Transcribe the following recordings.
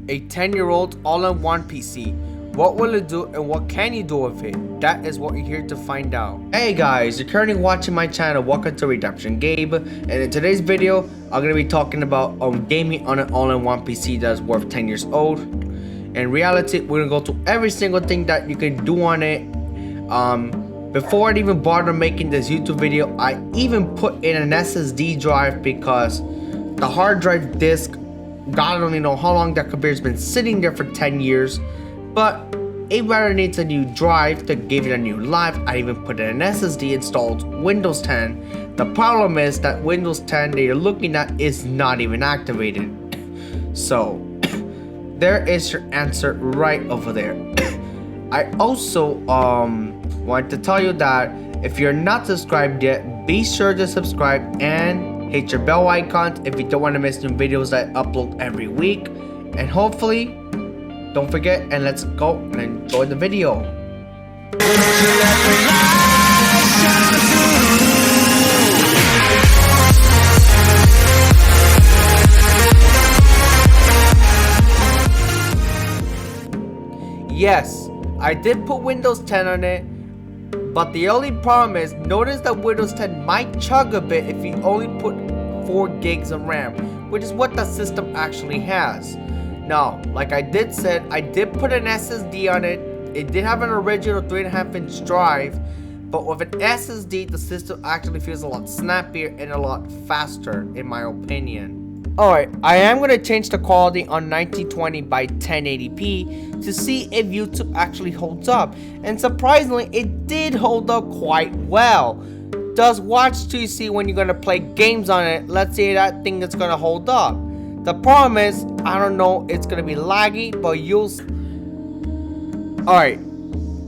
a 10-year-old all-in-one PC. What will it do and what can you do with it? That is what you're here to find out. Hey guys, you're currently watching my channel. Welcome to RedemptionGabe, and in today's video I'm going to be talking about gaming on an all-in-one PC that's worth 10 years old. In reality, we're going to go to every single thing that you can do on it. Before I even bother making this YouTube video, I even put in an SSD drive because the hard drive disk, God only know how long that computer's been sitting there for 10 years. But it rather needs a new drive to give it a new life. I even put in an SSD, installed Windows 10. The problem is that Windows 10 that you're looking at is not even activated. So there is your answer right over there. I also want to tell you that if you're not subscribed yet, be sure to subscribe and hit your bell icon if you don't want to miss new videos that I upload every week. And hopefully, don't forget, and let's go and enjoy the video. Yes, I did put Windows 10 on it, but the only problem is, notice that Windows 10 might chug a bit if you only put 4 gigs of RAM, which is what the system actually has. Now, like I did said, I did put an SSD on it. It did have an original 3.5-inch drive, but with an SSD, the system actually feels a lot snappier and a lot faster, in my opinion. Alright, I am going to change the quality on 1920 by 1080p to see if YouTube actually holds up. And surprisingly, it did hold up quite well. Just watch to see when you're going to play games on it. Let's see that thing is going to hold up. The problem is, I don't know, it's going to be laggy, but you'll... Alright,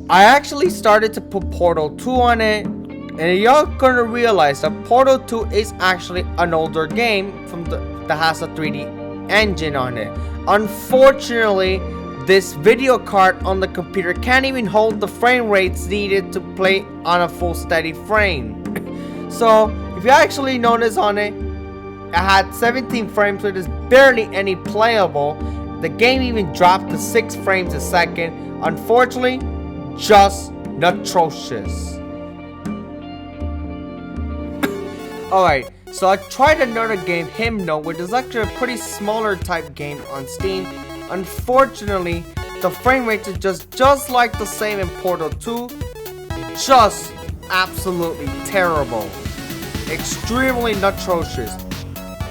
I actually started to put Portal 2 on it. And y'all gonna realize that Portal 2 is actually an older game from that has a 3D engine on it. Unfortunately, this video card on the computer can't even hold the frame rates needed to play on a full steady frame. So, if you actually notice on it, it had 17 frames, which is barely any playable. The game even dropped to 6 frames a second. Unfortunately, just atrocious. Alright, so I tried another game, Himno, which is actually a pretty smaller type game on Steam. Unfortunately, the frame rate is just like the same in Portal 2. Just absolutely terrible. Extremely atrocious.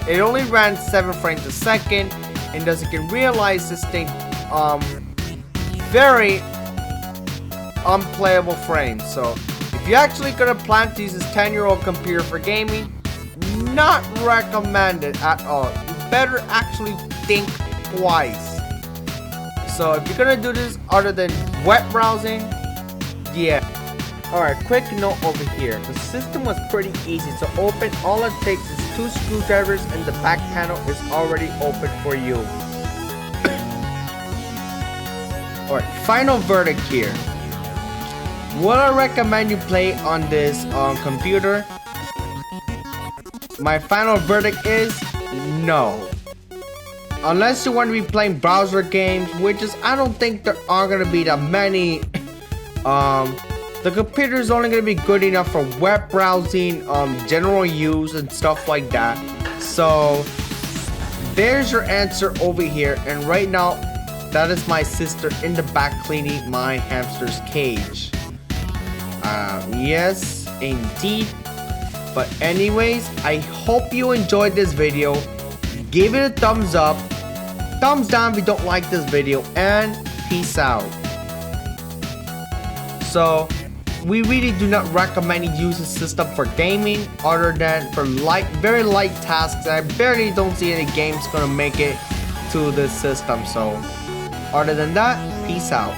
It only ran 7 frames a second, and as you can realize, this thing, very unplayable frames. So, if you're actually gonna plan to use this 10-year-old computer for gaming, not recommended at all. You better actually think twice. So, if you're gonna do this other than web browsing, yeah. Alright, quick note over here. The system was pretty easy to open. All it takes is 2 screwdrivers and the back panel is already open for you. Alright, final verdict here. Would I recommend you play on this computer? My final verdict is no. Unless you want to be playing browser games, which is, I don't think there are going to be that many. The computer is only going to be good enough for web browsing, general use and stuff like that. So there's your answer over here. And right now, that is my sister in the back cleaning my hamster's cage. Yes, indeed. But anyways, I hope you enjoyed this video. Give it a thumbs up, thumbs down if you don't like this video, and peace out. So, we really do not recommend you use the system for gaming other than for very light tasks. I barely don't see any games gonna make it to this system. So, other than that, peace out.